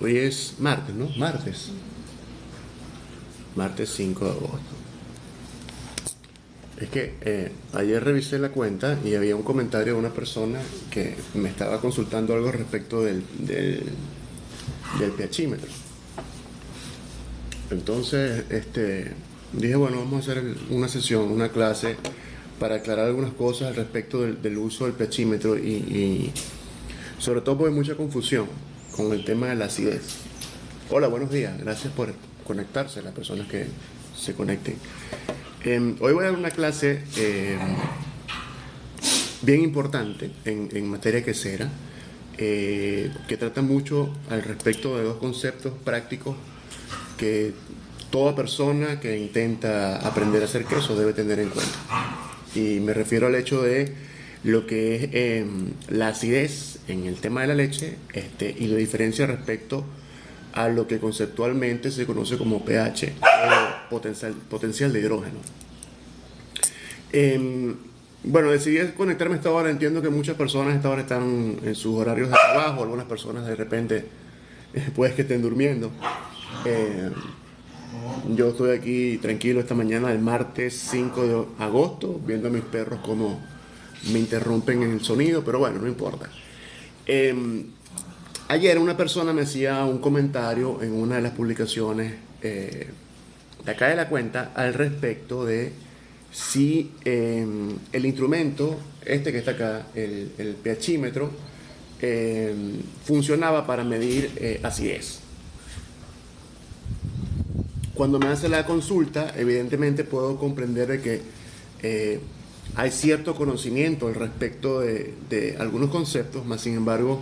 Hoy es martes, ¿no? Martes 5 de agosto. Es que ayer revisé la cuenta y había un comentario de una persona que me estaba consultando algo respecto del pHímetro. Entonces, dije, bueno, vamos a hacer una sesión, una clase para aclarar algunas cosas al respecto del uso del pHímetro y sobre todo porque hay mucha confusión con el tema de la acidez. Hola, buenos días, gracias por conectarse, las personas que se conecten. Hoy voy a dar una clase bien importante en materia quesera, que trata mucho al respecto de dos conceptos prácticos que toda persona que intenta aprender a hacer queso debe tener en cuenta. Y me refiero al hecho de lo que es la acidez en el tema de la leche y la diferencia respecto a lo que conceptualmente se conoce como pH o potencial de hidrógeno. Bueno, decidí conectarme a esta hora. Entiendo que muchas personas a esta hora están en sus horarios de trabajo, algunas personas de repente puede que estén durmiendo. Yo estoy aquí tranquilo esta mañana del martes 5 de agosto, viendo a mis perros como me interrumpen en el sonido, pero bueno, no importa. Ayer una persona me hacía un comentario en una de las publicaciones de acá de la cuenta al respecto de si el instrumento, que está acá, el pHímetro, funcionaba para medir acidez. Cuando me hace la consulta, evidentemente puedo comprender de que hay cierto conocimiento al respecto de algunos conceptos, más sin embargo,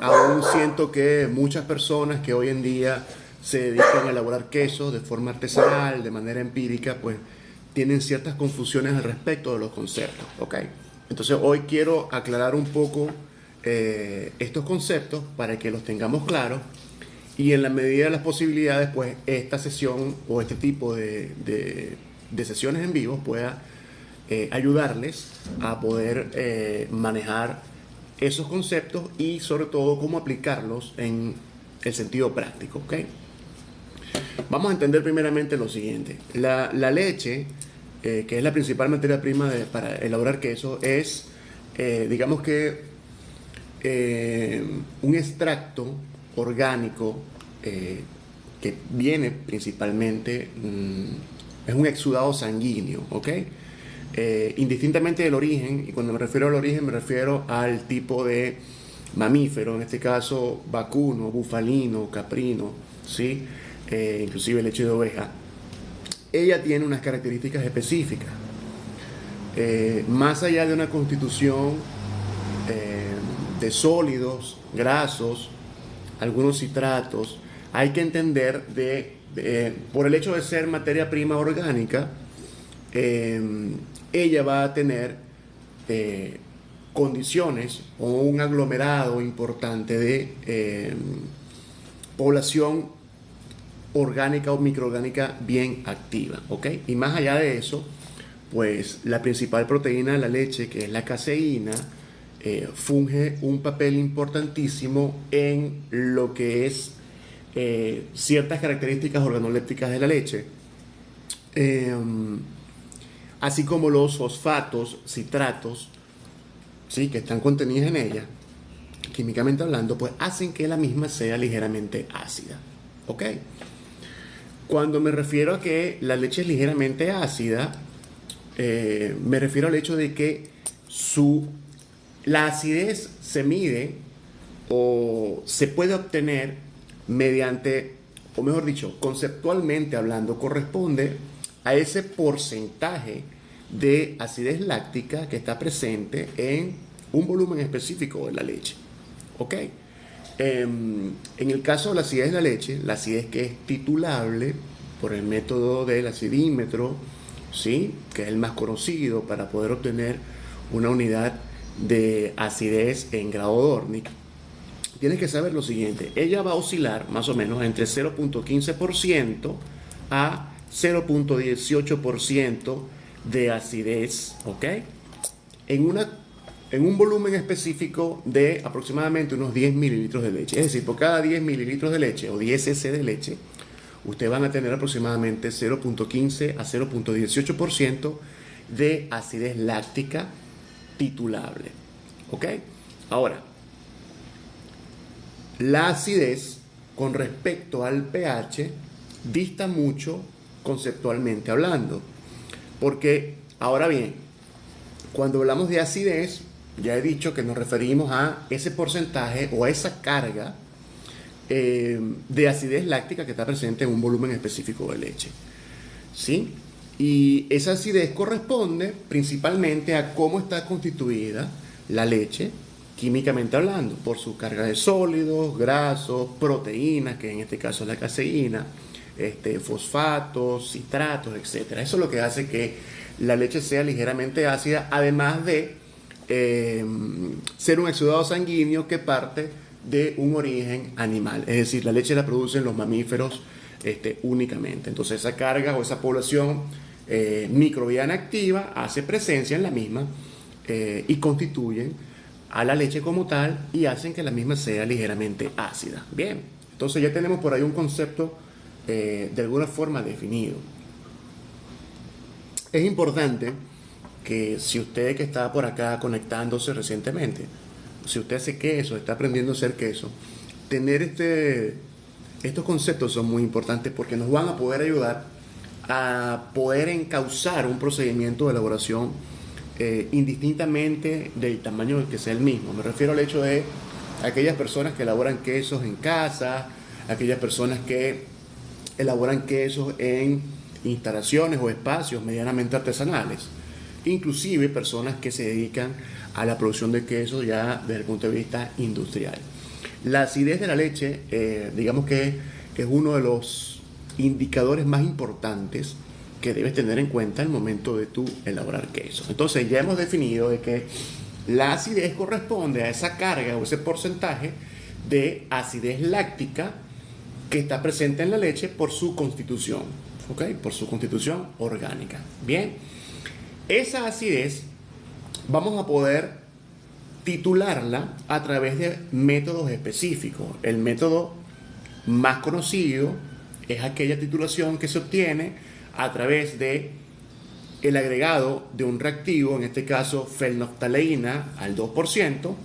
aún siento que muchas personas que hoy en día se dedican a elaborar quesos de forma artesanal, de manera empírica, pues tienen ciertas confusiones al respecto de los conceptos, ¿ok? Entonces hoy quiero aclarar un poco estos conceptos para que los tengamos claros y en la medida de las posibilidades, pues esta sesión o este tipo de sesiones en vivo pueda ayudarles a poder manejar esos conceptos y sobre todo cómo aplicarlos en el sentido práctico, ¿ok? Vamos a entender primeramente lo siguiente. La leche, que es la principal materia prima para elaborar queso, es, digamos que, un extracto orgánico que viene principalmente, es un exudado sanguíneo, ¿ok? Indistintamente del origen, y cuando me refiero al origen me refiero al tipo de mamífero, en este caso vacuno, bufalino, caprino, ¿sí? Inclusive leche de oveja. Ella tiene unas características específicas. Más allá de una constitución de sólidos, grasos, algunos citratos, hay que entender por el hecho de ser materia prima orgánica, ella va a tener condiciones o un aglomerado importante de población orgánica o microorgánica bien activa, ¿ok? Y más allá de eso, pues la principal proteína de la leche, que es la caseína, funge un papel importantísimo en lo que es ciertas características organolépticas de la leche, así como los fosfatos, citratos, ¿sí? Que están contenidos en ella, químicamente hablando, pues hacen que la misma sea ligeramente ácida, ¿ok? Cuando me refiero a que la leche es ligeramente ácida, me refiero al hecho de que la acidez se mide o se puede obtener mediante, o mejor dicho, conceptualmente hablando, corresponde a ese porcentaje de acidez láctica que está presente en un volumen específico de la leche, ¿ok? En el caso de la acidez de la leche, la acidez que es titulable por el método del acidímetro, ¿sí? Que es el más conocido para poder obtener una unidad de acidez en grado Dörnig, tienes que saber lo siguiente: ella va a oscilar más o menos entre 0.15% a 0.18% de acidez, ¿ok? En una en un volumen específico de aproximadamente unos 10 mililitros de leche. Es decir, por cada 10 mililitros de leche o 10 cc de leche, ustedes van a tener aproximadamente 0.15 a 0.18% de acidez láctica titulable. ¿Ok? Ahora, la acidez con respecto al pH dista mucho conceptualmente hablando. Porque, ahora bien, cuando hablamos de acidez, ya he dicho que nos referimos a ese porcentaje o a esa carga de acidez láctica que está presente en un volumen específico de leche. ¿Sí? Y esa acidez corresponde principalmente a cómo está constituida la leche, químicamente hablando, por su carga de sólidos, grasos, proteínas, que en este caso es la caseína, fosfatos, citratos, etc. Eso es lo que hace que la leche sea ligeramente ácida, además de ser un exudado sanguíneo que parte de un origen animal. Es decir, la leche la producen los mamíferos únicamente. Entonces esa carga o esa población microbiana activa hace presencia en la misma y constituyen a la leche como tal y hacen que la misma sea ligeramente ácida. Bien, entonces ya tenemos por ahí un concepto de alguna forma definido. Es importante que si usted que está por acá conectándose recientemente, si usted hace queso, está aprendiendo a hacer queso, tener estos conceptos son muy importantes porque nos van a poder ayudar a poder encauzar un procedimiento de elaboración indistintamente del tamaño que sea el mismo. Me refiero al hecho de aquellas personas que elaboran quesos en casa, aquellas personas que elaboran quesos en instalaciones o espacios medianamente artesanales, inclusive personas que se dedican a la producción de quesos ya desde el punto de vista industrial. La acidez de la leche, digamos que es uno de los indicadores más importantes que debes tener en cuenta al momento de tu elaborar queso. Entonces ya hemos definido de que la acidez corresponde a esa carga o ese porcentaje de acidez láctica que está presente en la leche por su constitución, ¿ok? Por su constitución orgánica. Bien, esa acidez vamos a poder titularla a través de métodos específicos. El método más conocido es aquella titulación que se obtiene a través de el agregado de un reactivo, en este caso fenolftaleína al 2%,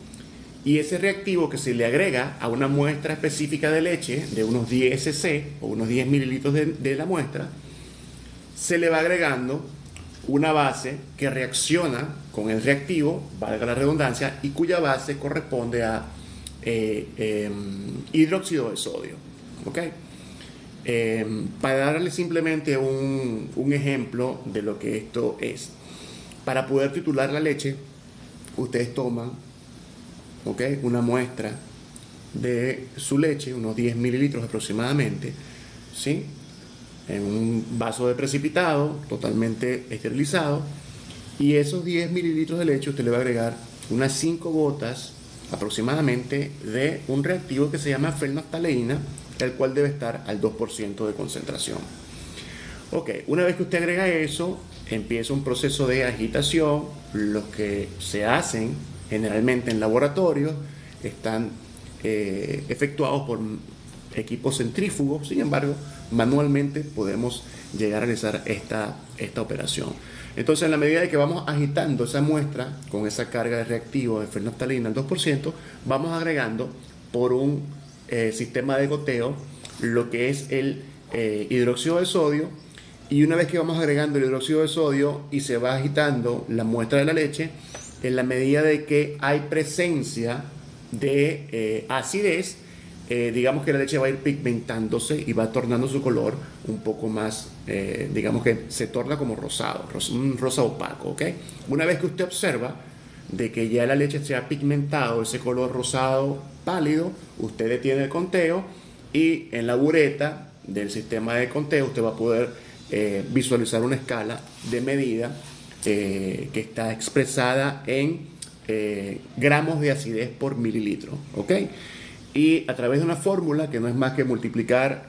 y ese reactivo que se le agrega a una muestra específica de leche de unos 10 cc o unos 10 mililitros de la muestra, se le va agregando una base que reacciona con el reactivo, valga la redundancia, y cuya base corresponde a hidróxido de sodio. ¿Ok? Para darle simplemente un ejemplo de lo que esto es, para poder titular la leche, ustedes toman, ¿ok?, una muestra de su leche, unos 10 mililitros aproximadamente, ¿sí?, en un vaso de precipitado totalmente esterilizado, y esos 10 mililitros de leche usted le va a agregar unas 5 gotas aproximadamente de un reactivo que se llama fenolftaleína, el cual debe estar al 2% de concentración. Ok, una vez que usted agrega eso, empieza un proceso de agitación. Los que se hacen generalmente en laboratorios están efectuados por equipos centrífugos. Sin embargo, manualmente podemos llegar a realizar esta operación. Entonces, en la medida de que vamos agitando esa muestra con esa carga de reactivo de fenolftaleína al 2%, vamos agregando por un sistema de goteo lo que es el hidróxido de sodio, y una vez que vamos agregando el hidróxido de sodio y se va agitando la muestra de la leche, en la medida de que hay presencia de acidez, digamos que la leche va a ir pigmentándose y va tornando su color un poco más, digamos que se torna como rosado, un rosa opaco, ¿ok? Una vez que usted observa de que ya la leche se ha pigmentado, ese color rosado pálido, usted detiene el conteo y en la bureta del sistema de conteo usted va a poder visualizar una escala de medida que está expresada en gramos de acidez por mililitro, ¿ok? Y a través de una fórmula que no es más que multiplicar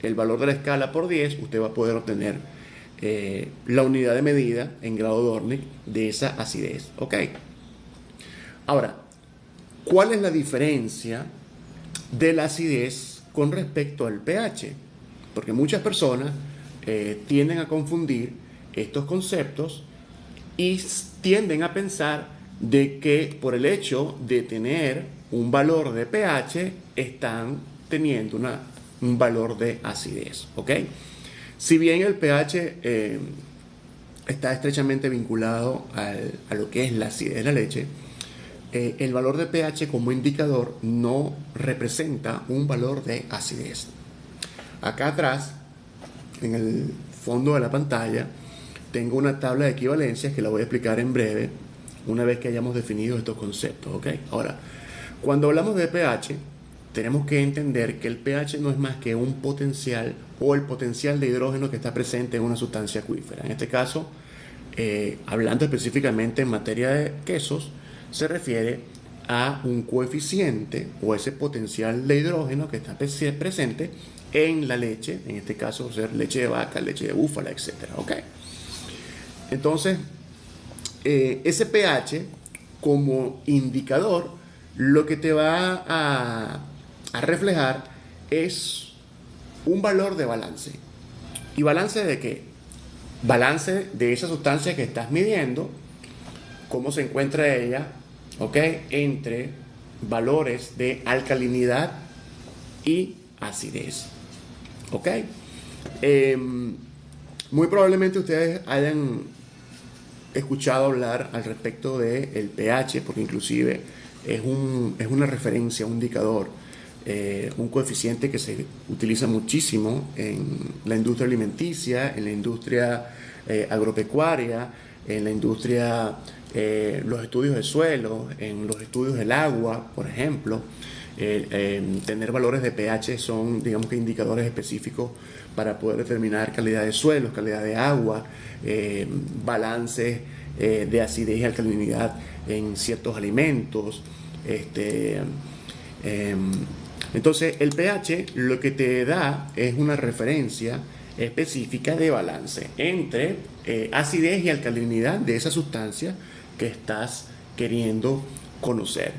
el valor de la escala por 10, usted va a poder obtener la unidad de medida en grado de Ornick de esa acidez, ¿ok? Ahora, ¿cuál es la diferencia de la acidez con respecto al pH? Porque muchas personas tienden a confundir estos conceptos y tienden a pensar de que por el hecho de tener un valor de pH están teniendo un valor de acidez, ¿ok? Si bien el pH está estrechamente vinculado a lo que es la acidez de la leche, el valor de pH como indicador no representa un valor de acidez. Acá atrás, en el fondo de la pantalla, tengo una tabla de equivalencias que la voy a explicar en breve, una vez que hayamos definido estos conceptos, ¿ok? Ahora, cuando hablamos de pH, tenemos que entender que el pH no es más que un potencial o el potencial de hidrógeno que está presente en una sustancia acuífera. En este caso, hablando específicamente en materia de quesos, se refiere a un coeficiente o ese potencial de hidrógeno que está presente en la leche, en este caso ser leche de vaca, leche de búfala, etc. ¿Ok? Entonces, ese pH como indicador lo que te va a reflejar es un valor de balance. ¿Y balance de qué? Balance de esa sustancia que estás midiendo, cómo se encuentra ella, ¿ok? Entre valores de alcalinidad y acidez, ¿ok? Muy probablemente ustedes hayan escuchado hablar al respecto del pH, porque inclusive es una referencia, un indicador, un coeficiente que se utiliza muchísimo en la industria alimenticia, en la industria agropecuaria, en la industria, los estudios de suelo, en los estudios del agua, por ejemplo. Tener valores de pH son, digamos que, indicadores específicos para poder determinar calidad de suelos, calidad de agua, balances de acidez y alcalinidad en ciertos alimentos. Entonces, el pH lo que te da es una referencia específica de balance entre acidez y alcalinidad de esa sustancia que estás queriendo conocer.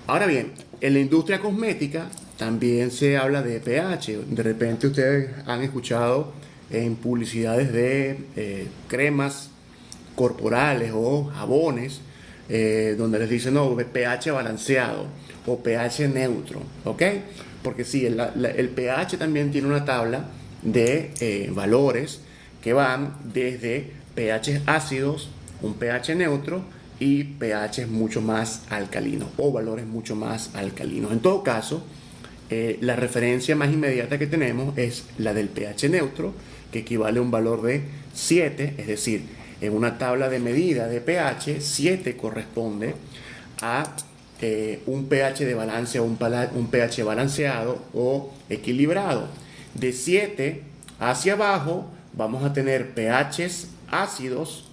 Ahora bien, en la industria cosmética también se habla de pH. De repente ustedes han escuchado en publicidades de cremas corporales o jabones donde les dicen, no, pH balanceado o pH neutro, ¿ok? Porque sí, el pH también tiene una tabla de valores que van desde pH ácidos, un pH neutro, y pH mucho más alcalinos o valores mucho más alcalinos. En todo caso, la referencia más inmediata que tenemos es la del pH neutro, que equivale a un valor de 7, es decir, en una tabla de medida de pH, 7 corresponde a un pH de balance o un pH balanceado o equilibrado. De 7 hacia abajo vamos a tener pHs ácidos,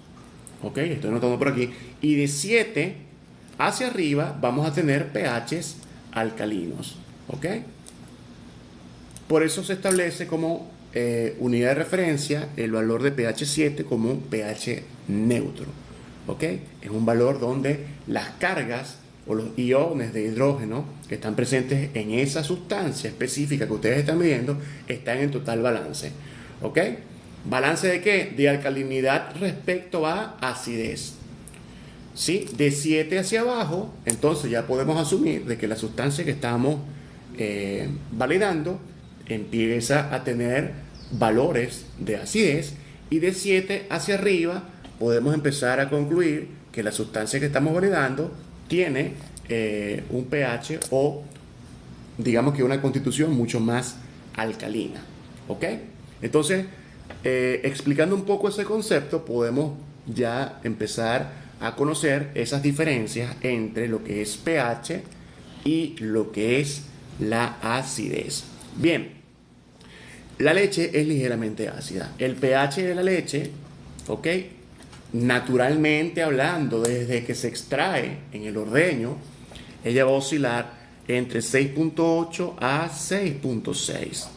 ok, estoy notando por aquí, y de 7 hacia arriba vamos a tener pHs alcalinos, ok. Por eso se establece como unidad de referencia el valor de pH 7 como un pH neutro, ok. Es un valor donde las cargas o los iones de hidrógeno que están presentes en esa sustancia específica que ustedes están midiendo están en total balance, ok. ¿Balance de qué? De alcalinidad respecto a acidez. ¿Sí? De 7 hacia abajo, entonces ya podemos asumir de que la sustancia que estamos validando empieza a tener valores de acidez, y de 7 hacia arriba podemos empezar a concluir que la sustancia que estamos validando tiene un pH o digamos que una constitución mucho más alcalina, ¿ok? Entonces, explicando un poco ese concepto, podemos ya empezar a conocer esas diferencias entre lo que es pH y lo que es la acidez. Bien, la leche es ligeramente ácida. El pH de la leche, ¿ok? Naturalmente hablando, desde que se extrae en el ordeño, ella va a oscilar entre 6.8 a 6.6,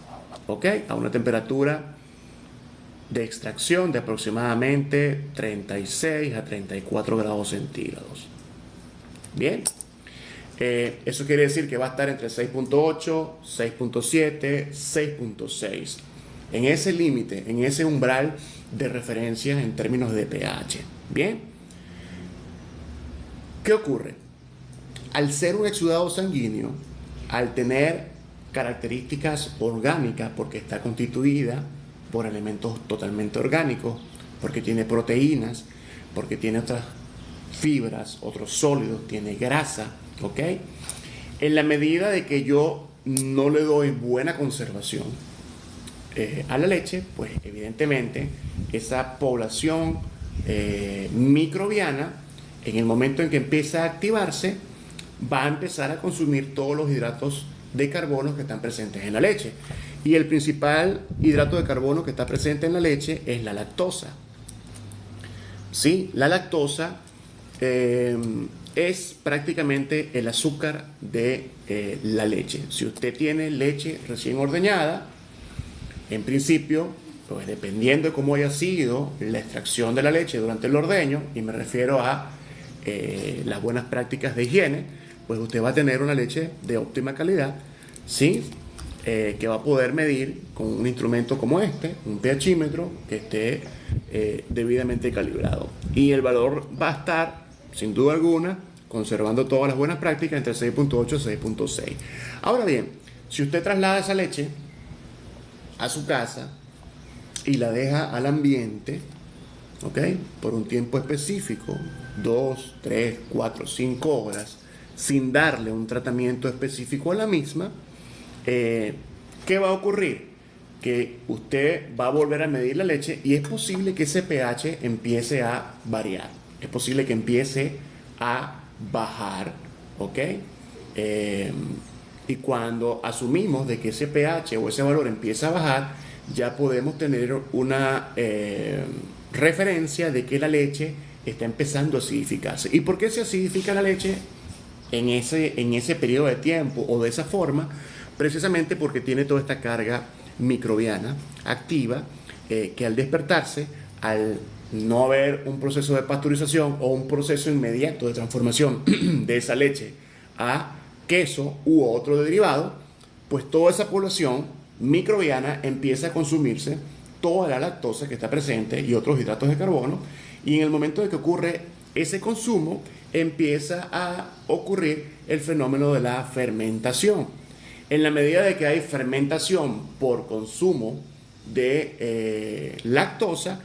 ¿ok? A una temperatura de extracción de aproximadamente 36 a 34 grados centígrados. Bien, eso quiere decir que va a estar entre 6.8, 6.7, 6.6. En ese límite, en ese umbral de referencia en términos de pH. Bien, ¿qué ocurre? Al ser un exudado sanguíneo, al tener características orgánicas, porque está constituida por elementos totalmente orgánicos, porque tiene proteínas, porque tiene otras fibras, otros sólidos, tiene grasa, ¿ok? En la medida de que yo no le doy buena conservación a la leche, pues evidentemente esa población microbiana, en el momento en que empieza a activarse, va a empezar a consumir todos los hidratos de carbono que están presentes en la leche. Y el principal hidrato de carbono que está presente en la leche es la lactosa. ¿Sí? La lactosa es prácticamente el azúcar de la leche. Si usted tiene leche recién ordeñada, en principio, pues dependiendo de cómo haya sido la extracción de la leche durante el ordeño, y me refiero a las buenas prácticas de higiene, pues usted va a tener una leche de óptima calidad, ¿sí? Que va a poder medir con un instrumento como este, un pHímetro, que esté debidamente calibrado. Y el valor va a estar, sin duda alguna, conservando todas las buenas prácticas entre 6.8 y 6.6. Ahora bien, si usted traslada esa leche a su casa y la deja al ambiente, ¿ok? Por un tiempo específico, 2, 3, 4, 5 horas, sin darle un tratamiento específico a la misma, ¿qué va a ocurrir? Que usted va a volver a medir la leche y es posible que ese pH empiece a variar, es posible que empiece a bajar, ¿ok? Y cuando asumimos de que ese pH o ese valor empieza a bajar, ya podemos tener una referencia de que la leche está empezando a acidificarse. ¿Y por qué se acidifica la leche en ese periodo de tiempo o de esa forma? Precisamente porque tiene toda esta carga microbiana activa que al despertarse, al no haber un proceso de pasteurización o un proceso inmediato de transformación de esa leche a queso u otro derivado, pues toda esa población microbiana empieza a consumirse toda la lactosa que está presente y otros hidratos de carbono, y en el momento de que ocurre ese consumo empieza a ocurrir el fenómeno de la fermentación. En la medida de que hay fermentación por consumo de lactosa,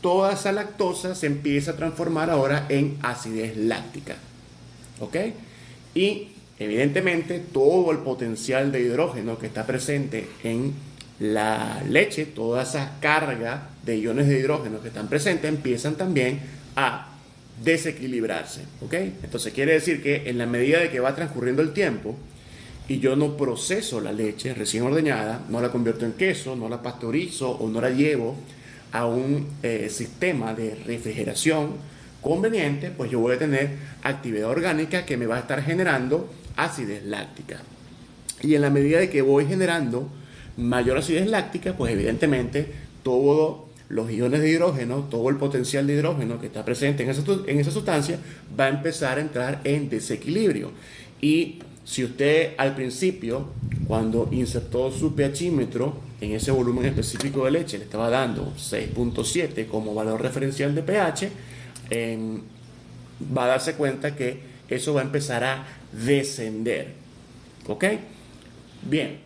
toda esa lactosa se empieza a transformar ahora en acidez láctica, ¿ok? Y evidentemente todo el potencial de hidrógeno que está presente en la leche, toda esa carga de iones de hidrógeno que están presentes, empiezan también a desequilibrarse, ¿ok? Entonces quiere decir que en la medida de que va transcurriendo el tiempo y yo no proceso la leche recién ordeñada, no la convierto en queso, no la pasteurizo o no la llevo a un sistema de refrigeración conveniente, pues yo voy a tener actividad orgánica que me va a estar generando acidez láctica. Y en la medida de que voy generando mayor acidez láctica, pues evidentemente todos los iones de hidrógeno, todo el potencial de hidrógeno que está presente en esa sustancia va a empezar a entrar en desequilibrio. Y si usted al principio, cuando insertó su pHímetro en ese volumen específico de leche, le estaba dando 6.7 como valor referencial de pH, va a darse cuenta que eso va a empezar a descender, ¿ok? Bien,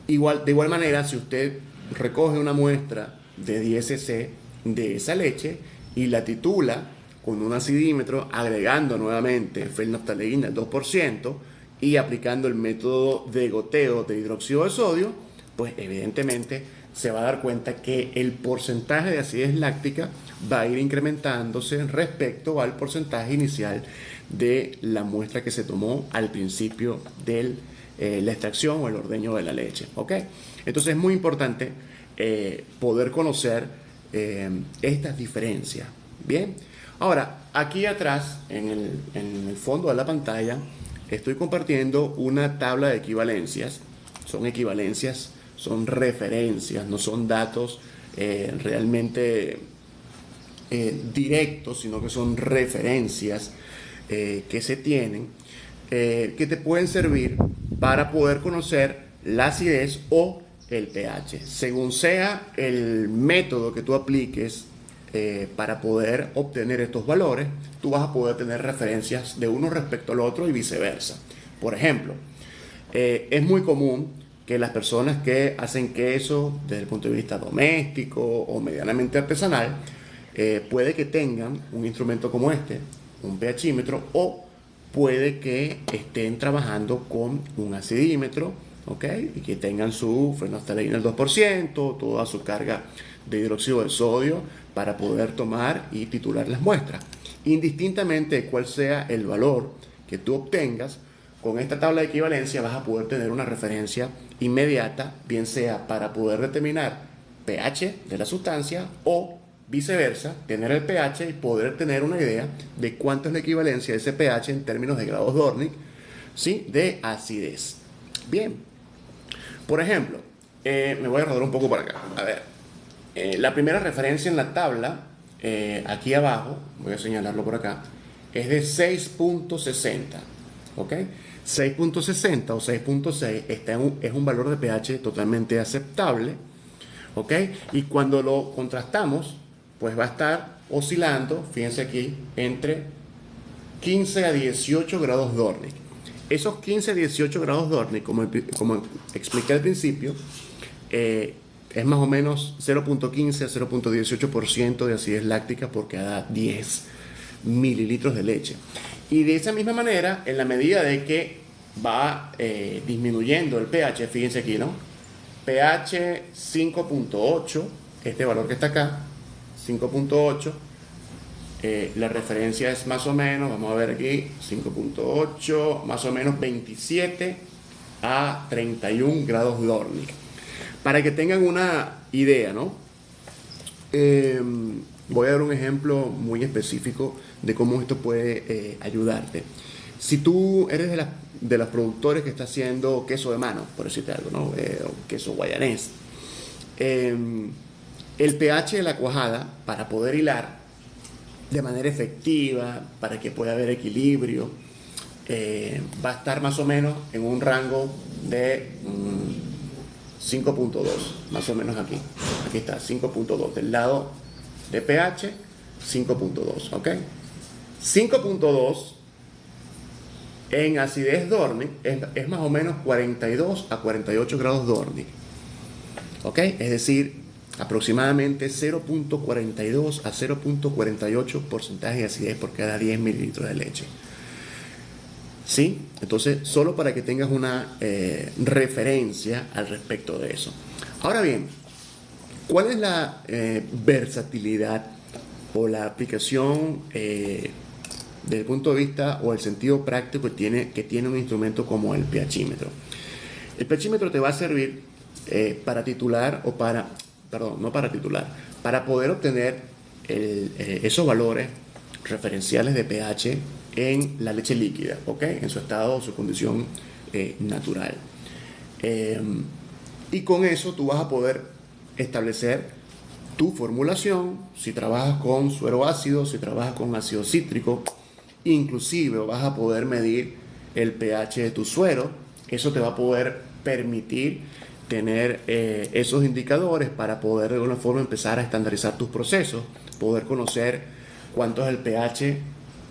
de igual manera, si usted recoge una muestra de 10 cc de esa leche y la titula con un acidímetro, agregando nuevamente fenolftaleína al 2% y aplicando el método de goteo de hidróxido de sodio, pues evidentemente se va a dar cuenta que el porcentaje de acidez láctica va a ir incrementándose respecto al porcentaje inicial de la muestra que se tomó al principio de la extracción o el ordeño de la leche, ¿ok? Entonces es muy importante poder conocer estas diferencias. Bien, ahora aquí atrás en el fondo de la pantalla estoy compartiendo una tabla de equivalencias. Son equivalencias, son referencias, no son datos realmente directos, sino que son referencias que se tienen, que te pueden servir para poder conocer la acidez o el pH. Según sea el método que tú apliques para poder obtener estos valores, tú vas a poder tener referencias de uno respecto al otro y viceversa. Por ejemplo, es muy común que las personas que hacen queso desde el punto de vista doméstico o medianamente artesanal, puede que tengan un instrumento como este, un pHímetro, o puede que estén trabajando con un acidímetro, ¿ok? Y que tengan su fenolftaleína al 2%, toda su carga de hidróxido de sodio para poder tomar y titular las muestras. Indistintamente de cuál sea el valor que tú obtengas, con esta tabla de equivalencia vas a poder tener una referencia inmediata, bien sea para poder determinar pH de la sustancia o viceversa, tener el pH y poder tener una idea de cuánto es la equivalencia de ese pH en términos de grados Dörnig, ¿sí?, de acidez. Bien, por ejemplo, me voy a rodar un poco para acá. A ver, la primera referencia en la tabla, aquí abajo, voy a señalarlo por acá, es de 6.60, ¿ok? 6.60 o 6.6 es un valor de pH totalmente aceptable, ¿ok? Y cuando lo contrastamos, pues va a estar oscilando, fíjense aquí, entre 15 a 18 grados Dörnig. Esos 15 a 18 grados Dörnig, como expliqué al principio, es más o menos 0.15 a 0.18% de acidez láctica por cada 10 mililitros de leche. Y de esa misma manera, en la medida de que va disminuyendo el pH, fíjense aquí, ¿no? pH 5.8, este valor que está acá, 5.8, la referencia es más o menos, vamos a ver aquí, 5.8, más o menos 27 a 31 grados Dörnig. Para que tengan una idea, ¿no? Voy a dar un ejemplo muy específico de cómo esto puede ayudarte. Si tú eres de los productores que está haciendo queso de mano, por decirte algo, ¿no? O queso guayanés, el pH de la cuajada, para poder hilar de manera efectiva, para que pueda haber equilibrio, va a estar más o menos en un rango de 5.2, más o menos aquí. Aquí está, 5.2. Del lado de pH, 5.2, ¿ok? 5.2 en acidez Dörnig es más o menos 42 a 48 grados Dörnig, ¿ok? Es decir, aproximadamente 0.42 a 0.48 porcentaje de acidez por cada 10 mililitros de leche. ¿Sí? Entonces, solo para que tengas una referencia al respecto de eso. Ahora bien, ¿cuál es la versatilidad o la aplicación desde el punto de vista o el sentido práctico que tiene un instrumento como el pHímetro? El pHímetro te va a servir para titular o para, perdón, no para titular, para poder obtener esos valores referenciales de pH en la leche líquida, ¿ok? En su estado o su condición natural. Y con eso tú vas a poder establecer tu formulación, si trabajas con suero ácido, si trabajas con ácido cítrico, inclusive vas a poder medir el pH de tu suero. Eso te va a poder permitir tener esos indicadores para poder de alguna forma empezar a estandarizar tus procesos, poder conocer cuánto es el pH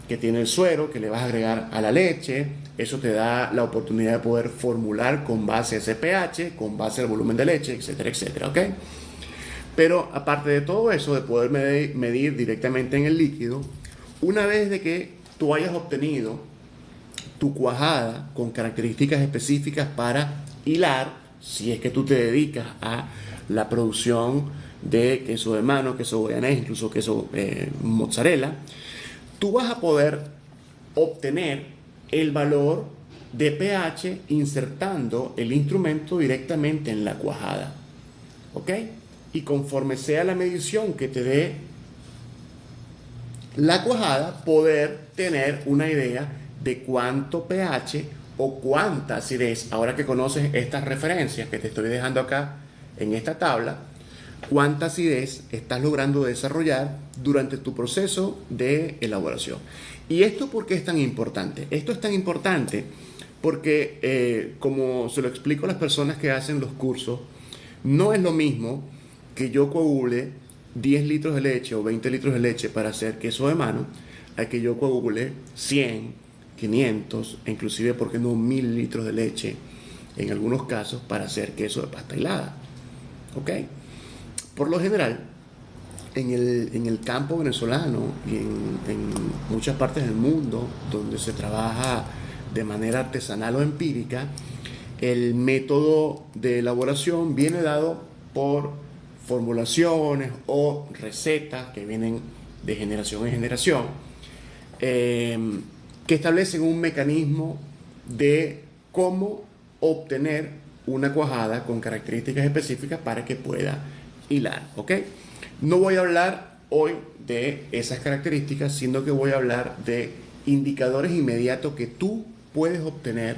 que tiene el suero que le vas a agregar a la leche. Eso te da la oportunidad de poder formular con base a ese pH, con base al volumen de leche, etcétera, etcétera, ¿ok? Pero aparte de todo eso, de poder medir directamente en el líquido, una vez de que tú hayas obtenido tu cuajada con características específicas para hilar, si es que tú te dedicas a la producción de queso de mano, queso guayanés, incluso queso mozzarella, tú vas a poder obtener el valor de pH insertando el instrumento directamente en la cuajada, ¿ok? Y conforme sea la medición que te dé la cuajada, poder tener una idea de cuánto pH o cuánta acidez, ahora que conoces estas referencias que te estoy dejando acá en esta tabla, cuánta acidez estás logrando desarrollar durante tu proceso de elaboración. ¿Y esto por qué es tan importante? Esto es tan importante porque, como se lo explico a las personas que hacen los cursos, no es lo mismo que yo coagule 10 litros de leche o 20 litros de leche para hacer queso de mano, a que yo coagule 100, 500, inclusive, ¿por qué no 1000 litros de leche en algunos casos para hacer queso de pasta hilada? ¿Ok? Por lo general, en el campo venezolano y en muchas partes del mundo donde se trabaja de manera artesanal o empírica, el método de elaboración viene dado por formulaciones o recetas que vienen de generación en generación, que establecen un mecanismo de cómo obtener una cuajada con características específicas para que pueda hilar, ¿ok? No voy a hablar hoy de esas características, sino que voy a hablar de indicadores inmediatos que tú puedes obtener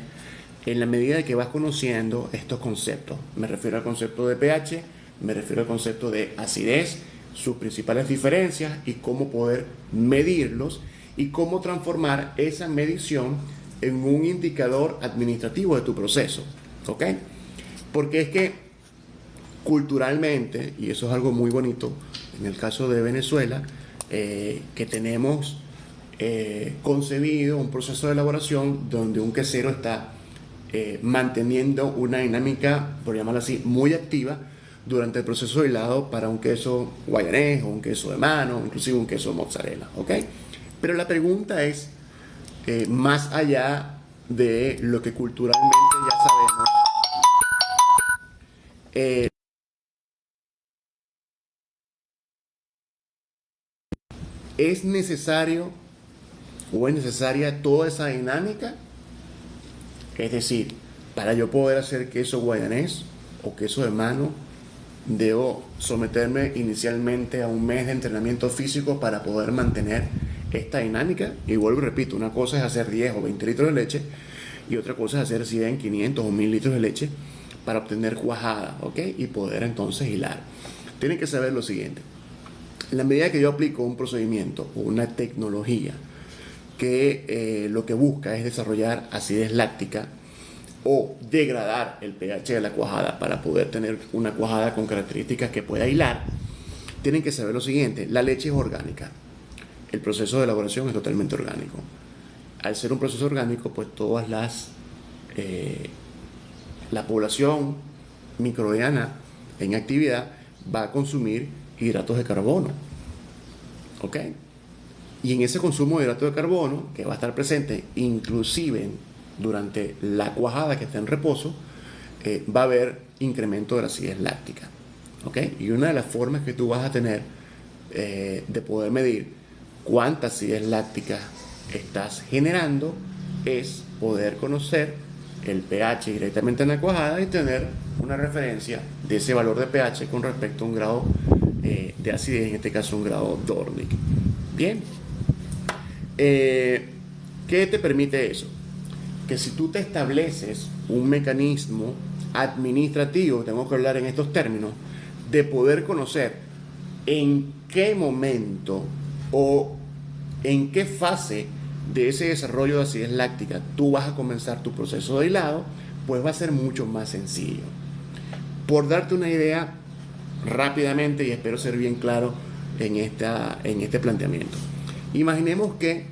en la medida de que vas conociendo estos conceptos. Me refiero al concepto de pH, me refiero al concepto de acidez, sus principales diferencias y cómo poder medirlos y cómo transformar esa medición en un indicador administrativo de tu proceso, ¿ok? Porque es que culturalmente, y eso es algo muy bonito, en el caso de Venezuela, que tenemos concebido un proceso de elaboración donde un quesero está manteniendo una dinámica, por llamarlo así, muy activa durante el proceso de hilado para un queso guayanés o un queso de mano, inclusive un queso mozzarella, ¿ok? Pero la pregunta es, más allá de lo que culturalmente ya sabemos, ¿es necesario o es necesaria toda esa dinámica? Es decir, para yo poder hacer queso guayanés o queso de mano, debo someterme inicialmente a un mes de entrenamiento físico para poder mantener esta dinámica. Y vuelvo y repito, una cosa es hacer 10 o 20 litros de leche y otra cosa es hacer 100, 500 o 1000 litros de leche para obtener cuajada, ¿ok? Y poder entonces hilar. Tienen que saber lo siguiente. En la medida que yo aplico un procedimiento o una tecnología que lo que busca es desarrollar acidez láctica o degradar el pH de la cuajada para poder tener una cuajada con características que pueda hilar, tienen que saber lo siguiente: la leche es orgánica, el proceso de elaboración es totalmente orgánico. Al ser un proceso orgánico, pues todas la población microbiana en actividad va a consumir hidratos de carbono, ¿ok? Y en ese consumo de hidratos de carbono, que va a estar presente inclusive durante la cuajada que está en reposo, va a haber incremento de la acidez láctica, ¿ok? Y una de las formas que tú vas a tener de poder medir cuánta acidez láctica estás generando es poder conocer el pH directamente en la cuajada y tener una referencia de ese valor de pH con respecto a un grado de acidez, en este caso un grado Dornick. Bien. ¿Qué te permite eso? Que si tú te estableces un mecanismo administrativo, tengo que hablar en estos términos, de poder conocer en qué momento o en qué fase de ese desarrollo de acidez láctica tú vas a comenzar tu proceso de hilado, pues va a ser mucho más sencillo. Por darte una idea rápidamente, y espero ser bien claro en este planteamiento. Imaginemos que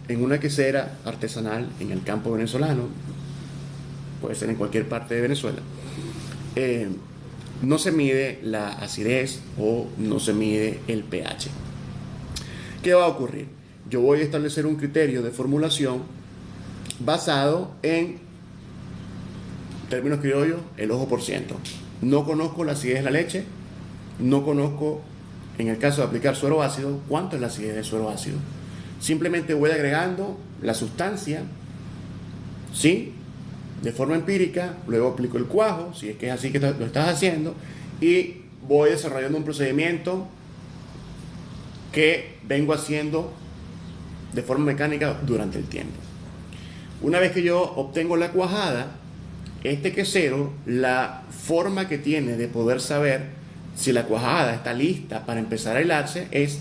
en una quesera artesanal en el campo venezolano, puede ser en cualquier parte de Venezuela, no se mide la acidez o no se mide el pH. ¿Qué va a ocurrir? Yo voy a establecer un criterio de formulación basado en términos criollos, el ojo por ciento. No conozco la acidez de la leche, no conozco, en el caso de aplicar suero ácido, cuánto es la acidez del suero ácido. Simplemente voy agregando la sustancia, ¿sí?, de forma empírica, luego aplico el cuajo, si es que es así que lo estás haciendo, y voy desarrollando un procedimiento que vengo haciendo de forma mecánica durante el tiempo. Una vez que yo obtengo la cuajada, este quesero, la forma que tiene de poder saber Si la cuajada está lista para empezar a hilarse, es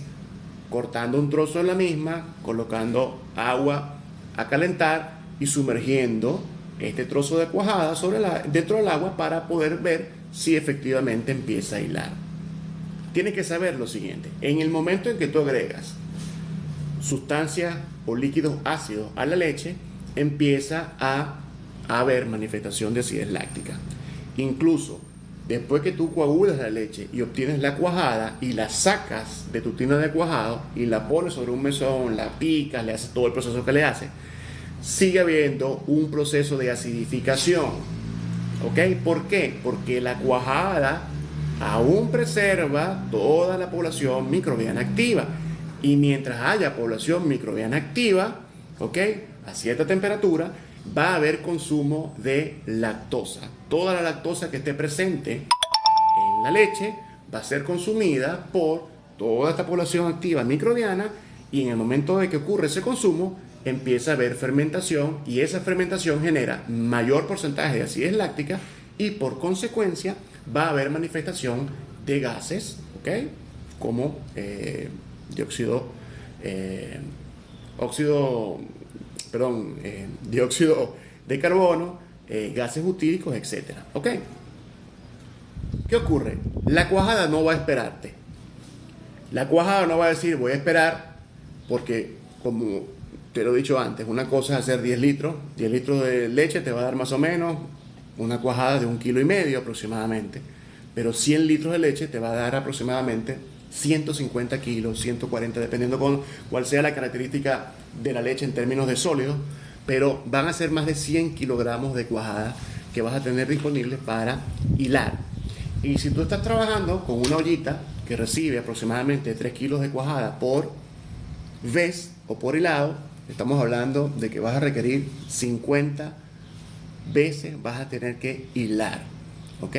cortando un trozo de la misma, colocando agua a calentar y sumergiendo este trozo de cuajada dentro del agua para poder ver si efectivamente empieza a hilar. Tienes que saber lo siguiente: en el momento en que tú agregas sustancias o líquidos ácidos a la leche, empieza a haber manifestación de acidez láctica. Incluso después que tú coagulas la leche y obtienes la cuajada y la sacas de tu tina de cuajado y la pones sobre un mesón, la picas, le haces todo el proceso que le haces, sigue habiendo un proceso de acidificación. ¿Ok? ¿Por qué? Porque la cuajada aún preserva toda la población microbiana activa. Y mientras haya población microbiana activa, ¿ok?, a cierta temperatura, va a haber consumo de lactosa. Toda la lactosa que esté presente en la leche va a ser consumida por toda esta población activa microbiana, y en el momento de que ocurre ese consumo empieza a haber fermentación, y esa fermentación genera mayor porcentaje de acidez láctica y por consecuencia va a haber manifestación de gases, ¿ok?, como dióxido de carbono, gases butíricos, etc. ¿Ok? ¿Qué ocurre? La cuajada no va a esperarte. La cuajada no va a decir voy a esperar, porque como te lo he dicho antes, una cosa es hacer 10 litros. 10 litros de leche te va a dar más o menos una cuajada de 1,5 kilos aproximadamente. Pero 100 litros de leche te va a dar aproximadamente 150 kilos, 140, dependiendo con cuál sea la característica de la leche en términos de sólidos, pero van a ser más de 100 kilogramos de cuajada que vas a tener disponibles para hilar. Y si tú estás trabajando con una ollita que recibe aproximadamente 3 kilos de cuajada por vez o por hilado, estamos hablando de que vas a requerir 50 veces vas a tener que hilar, ¿ok?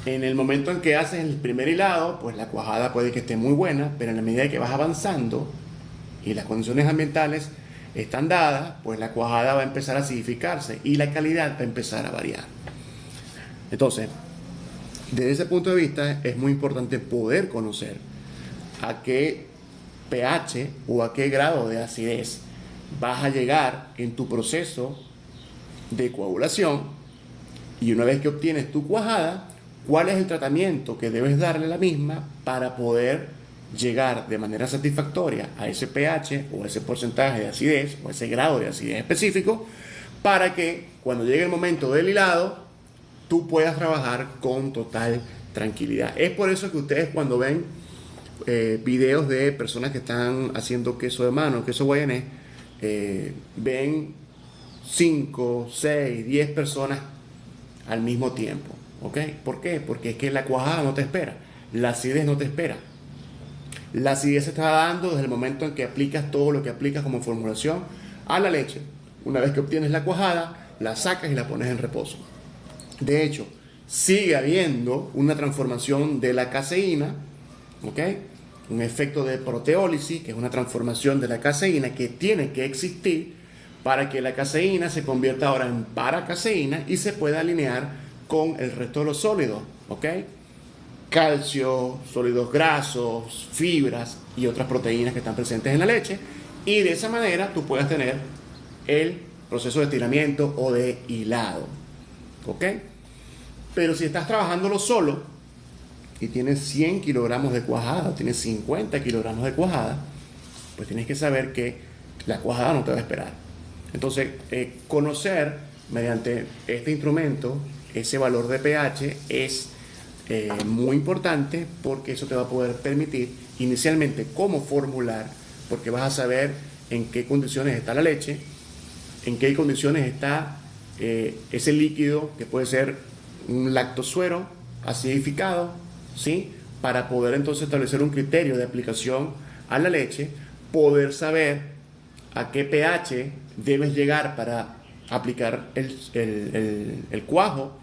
En el momento en que haces el primer hilado, pues la cuajada puede que esté muy buena, pero en la medida que vas avanzando y las condiciones ambientales están dadas, pues la cuajada va a empezar a acidificarse y la calidad va a empezar a variar. Entonces, desde ese punto de vista es muy importante poder conocer a qué pH o a qué grado de acidez vas a llegar en tu proceso de coagulación, y una vez que obtienes tu cuajada, cuál es el tratamiento que debes darle a la misma para poder llegar de manera satisfactoria a ese pH o ese porcentaje de acidez o ese grado de acidez específico, para que cuando llegue el momento del hilado tú puedas trabajar con total tranquilidad. Es por eso que ustedes, cuando ven videos de personas que están haciendo queso de mano, queso guayanés, ven 5, 6, 10 personas al mismo tiempo. ¿Ok? ¿Por qué? Porque es que la cuajada no te espera, la acidez no te espera. La acidez se está dando desde el momento en que aplicas todo lo que aplicas como formulación a la leche. Una vez que obtienes la cuajada, la sacas y la pones en reposo. De hecho, sigue habiendo una transformación de la caseína, ¿ok?, un efecto de proteólisis, que es una transformación de la caseína que tiene que existir para que la caseína se convierta ahora en paracaseína y se pueda alinear con el resto de los sólidos, ¿ok? Calcio, sólidos grasos, fibras y otras proteínas que están presentes en la leche, y de esa manera tú puedes tener el proceso de estiramiento o de hilado, ¿ok? Pero si estás trabajándolo solo y tienes 100 kilogramos de cuajada o tienes 50 kilogramos de cuajada, pues tienes que saber que la cuajada no te va a esperar. Entonces, conocer mediante este instrumento ese valor de pH es muy importante, porque eso te va a poder permitir inicialmente cómo formular, porque vas a saber en qué condiciones está la leche, en qué condiciones está ese líquido que puede ser un lactosuero acidificado, ¿sí?, para poder entonces establecer un criterio de aplicación a la leche, poder saber a qué pH debes llegar para aplicar el cuajo,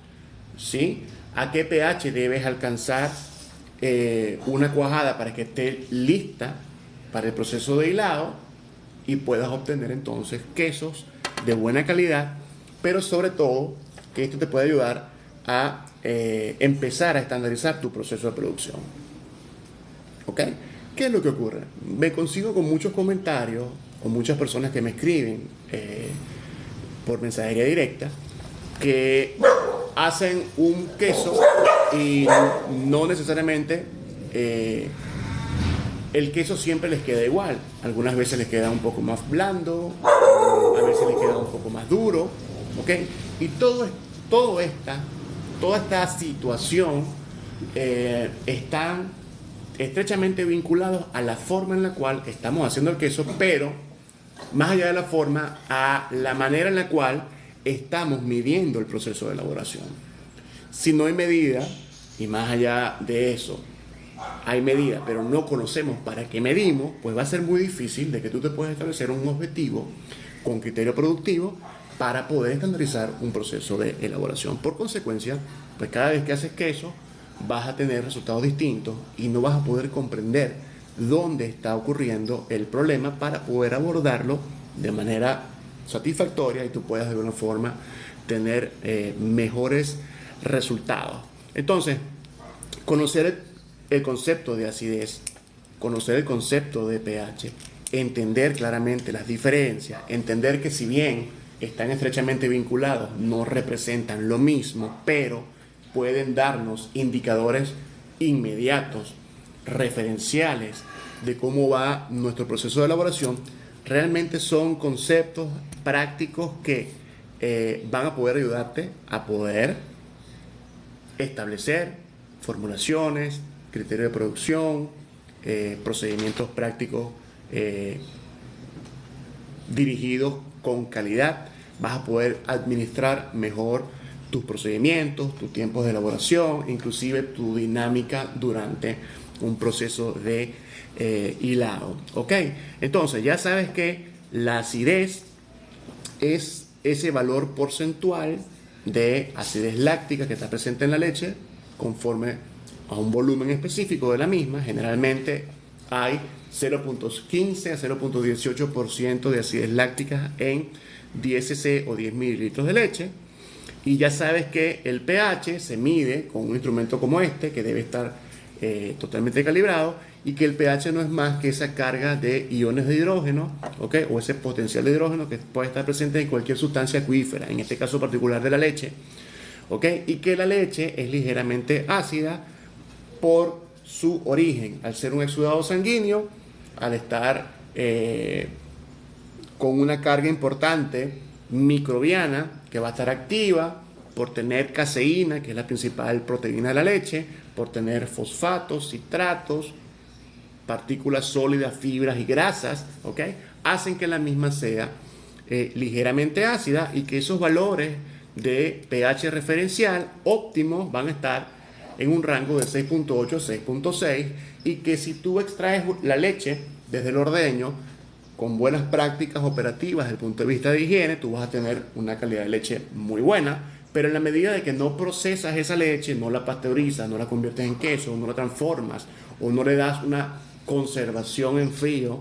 ¿sí?, a qué pH debes alcanzar una cuajada para que esté lista para el proceso de hilado y puedas obtener entonces quesos de buena calidad, pero sobre todo que esto te puede ayudar a empezar a estandarizar tu proceso de producción. ¿Ok? ¿Qué es lo que ocurre? Me consigo con muchos comentarios, con muchas personas que me escriben por mensajería directa, que hacen un queso y no necesariamente el queso siempre les queda igual. Algunas veces les queda un poco más blando, a veces les queda un poco más duro, ¿ok? Y toda esta situación están estrechamente vinculados a la forma en la cual estamos haciendo el queso, pero más allá de la forma, a la manera en la cual estamos midiendo el proceso de elaboración. Si no hay medida, y más allá de eso, hay medida, pero no conocemos para qué medimos, pues va a ser muy difícil de que tú te puedas establecer un objetivo con criterio productivo para poder estandarizar un proceso de elaboración. Por consecuencia, pues cada vez que haces queso, vas a tener resultados distintos y no vas a poder comprender dónde está ocurriendo el problema para poder abordarlo de manera satisfactoria y tú puedas de alguna forma tener mejores resultados. Entonces, conocer el concepto de acidez, conocer el concepto de pH, entender claramente las diferencias, entender que si bien están estrechamente vinculados, no representan lo mismo, pero pueden darnos indicadores inmediatos, referenciales de cómo va nuestro proceso de elaboración, realmente son conceptos prácticos que van a poder ayudarte a poder establecer formulaciones, criterios de producción, procedimientos prácticos dirigidos con calidad. Vas a poder administrar mejor tus procedimientos, tus tiempos de elaboración, inclusive tu dinámica durante un proceso de hilado. ¿Ok? Entonces, ya sabes que la acidez es ese valor porcentual de acidez láctica que está presente en la leche conforme a un volumen específico de la misma. Generalmente hay 0.15 a 0.18% de acidez láctica en 10 cc o 10 mililitros de leche. Y ya sabes que el pH se mide con un instrumento como este, que debe estar totalmente calibrado, y que el pH no es más que esa carga de iones de hidrógeno, ¿okay? O ese potencial de hidrógeno que puede estar presente en cualquier sustancia acuífera, en este caso particular de la leche, ¿okay? Y que la leche es ligeramente ácida por su origen, al ser un exudado sanguíneo, al estar con una carga importante microbiana que va a estar activa por tener caseína, que es la principal proteína de la leche, por tener fosfatos, citratos, partículas sólidas, fibras y grasas, ¿ok? Hacen que la misma sea ligeramente ácida y que esos valores de pH referencial óptimos van a estar en un rango de 6.8 a 6.6, y que si tú extraes la leche desde el ordeño con buenas prácticas operativas desde el punto de vista de higiene, tú vas a tener una calidad de leche muy buena, pero en la medida de que no procesas esa leche, no la pasteurizas, no la conviertes en queso, no la transformas o no le das una conservación en frío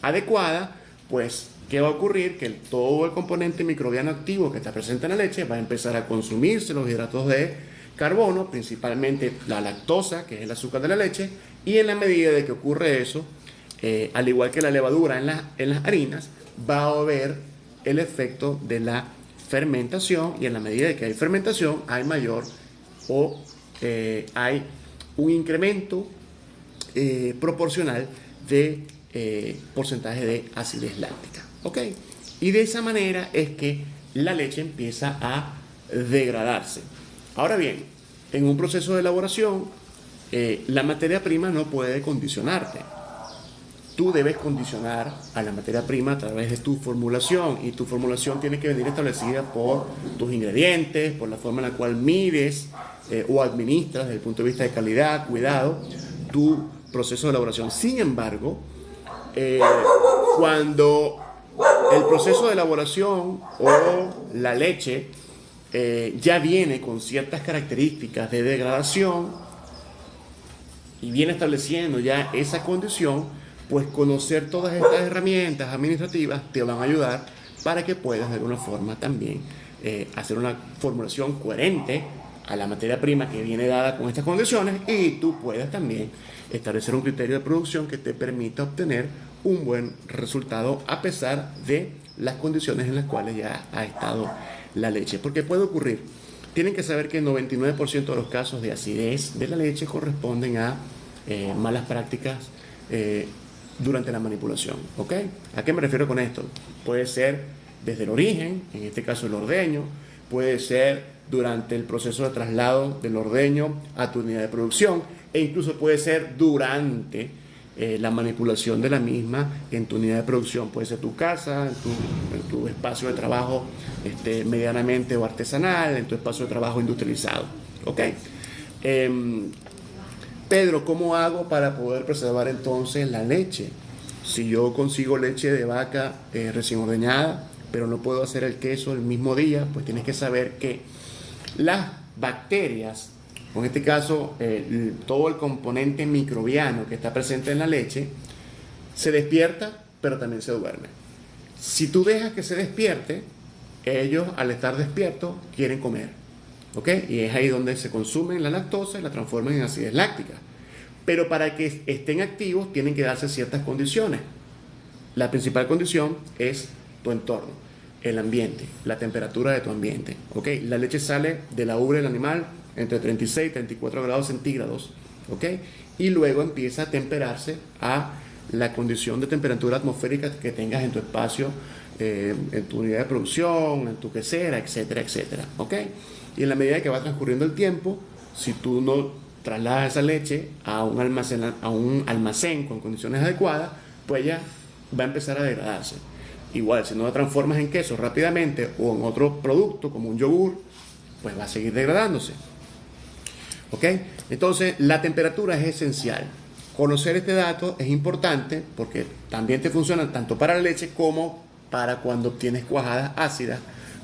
adecuada, pues ¿qué va a ocurrir? Que todo el componente microbiano activo que está presente en la leche va a empezar a consumirse los hidratos de carbono, principalmente la lactosa, que es el azúcar de la leche, y en la medida de que ocurre eso, al igual que la levadura en las harinas, va a haber el efecto de la fermentación, y en la medida de que hay fermentación hay mayor hay un incremento proporcional de porcentaje de acidez láctica. ¿Ok? Y de esa manera es que la leche empieza a degradarse. Ahora bien, en un proceso de elaboración, la materia prima no puede condicionarte. Tú debes condicionar a la materia prima a través de tu formulación, y tu formulación tiene que venir establecida por tus ingredientes, por la forma en la cual mides o administras desde el punto de vista de calidad, cuidado, tu proceso de elaboración. Sin embargo, cuando el proceso de elaboración o la leche ya viene con ciertas características de degradación y viene estableciendo ya esa condición, pues conocer todas estas herramientas administrativas te van a ayudar para que puedas de alguna forma también hacer una formulación coherente a la materia prima que viene dada con estas condiciones, y tú puedas también establecer un criterio de producción que te permita obtener un buen resultado a pesar de las condiciones en las cuales ya ha estado la leche. Porque puede ocurrir, tienen que saber que el 99% de los casos de acidez de la leche corresponden a malas prácticas durante la manipulación, ¿ok? ¿A qué me refiero con esto? Puede ser desde el origen, en este caso el ordeño, puede ser durante el proceso de traslado del ordeño a tu unidad de producción, e incluso puede ser durante la manipulación de la misma en tu unidad de producción. Puede ser tu casa, en tu espacio de trabajo medianamente o artesanal, en tu espacio de trabajo industrializado, ¿ok? Pedro, ¿cómo hago para poder preservar entonces la leche? Si yo consigo leche de vaca recién ordeñada, pero no puedo hacer el queso el mismo día, pues tienes que saber que las bacterias, o en este caso todo el componente microbiano que está presente en la leche, se despierta, pero también se duerme. Si tú dejas que se despierte, ellos al estar despiertos quieren comer, ¿ok? Y es ahí donde se consumen la lactosa y la transforman en acidez láctica. Pero para que estén activos tienen que darse ciertas condiciones. La principal condición es tu entorno, el ambiente, la temperatura de tu ambiente, ¿ok? La leche sale de la ubre del animal entre 36 y 34 grados centígrados, ¿ok? Y luego empieza a temperarse a la condición de temperatura atmosférica que tengas en tu espacio, en tu unidad de producción, en tu quesera, etcétera, etcétera, ¿ok? Y en la medida que va transcurriendo el tiempo, si tú no trasladas esa leche a un almacén con condiciones adecuadas, pues ya va a empezar a degradarse. Igual, si no la transformas en queso rápidamente o en otro producto como un yogur, pues va a seguir degradándose. ¿Ok? Entonces, la temperatura es esencial. Conocer este dato es importante porque también te funciona tanto para la leche como para cuando obtienes cuajadas ácidas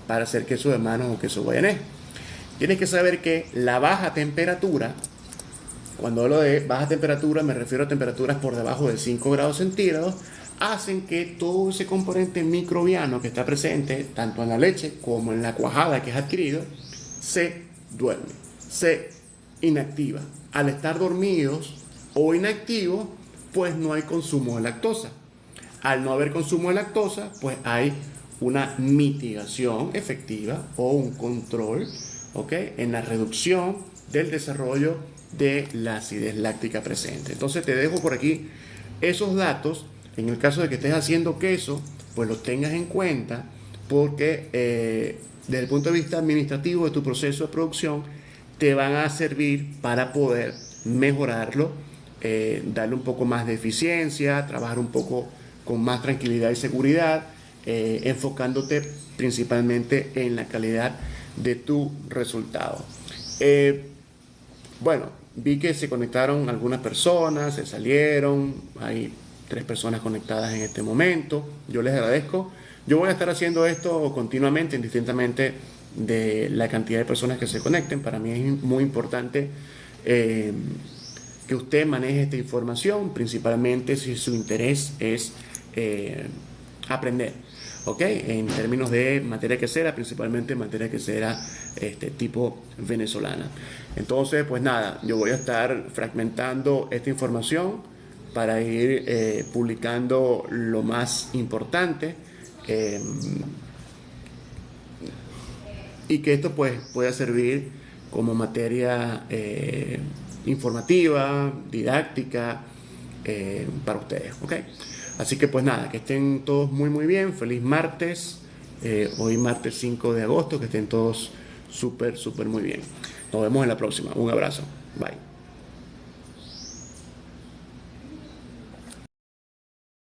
para hacer queso de mano o queso guayanés. Tienes que saber que la baja temperatura, cuando hablo de baja temperatura me refiero a temperaturas por debajo de 5 grados centígrados, hacen que todo ese componente microbiano que está presente tanto en la leche como en la cuajada que has adquirido se duerme, se inactiva. Al estar dormidos o inactivos, pues no hay consumo de lactosa. Al no haber consumo de lactosa, pues hay una mitigación efectiva o un control, ¿ok?, en la reducción del desarrollo de la acidez láctica presente. Entonces te dejo por aquí esos datos. En el caso de que estés haciendo queso, pues los tengas en cuenta porque desde el punto de vista administrativo de tu proceso de producción te van a servir para poder mejorarlo, darle un poco más de eficiencia, trabajar un poco con más tranquilidad y seguridad, enfocándote principalmente en la calidad de tu resultado. Bueno, vi que se conectaron algunas personas, se salieron, hay 3 personas conectadas en este momento. Yo les agradezco. Yo voy a estar haciendo esto continuamente, indistintamente de la cantidad de personas que se conecten. Para mí es muy importante que usted maneje esta información, principalmente si su interés es aprender, ¿ok? En términos de materia quesera, principalmente materia quesera tipo venezolana. Entonces, pues nada, yo voy a estar fragmentando esta información para ir publicando lo más importante y que esto pues pueda servir como materia informativa, didáctica para ustedes, ¿ok? Así que pues nada, que estén todos muy bien, feliz martes, hoy martes 5 de agosto, que estén todos súper muy bien. Nos vemos en la próxima, un abrazo, bye.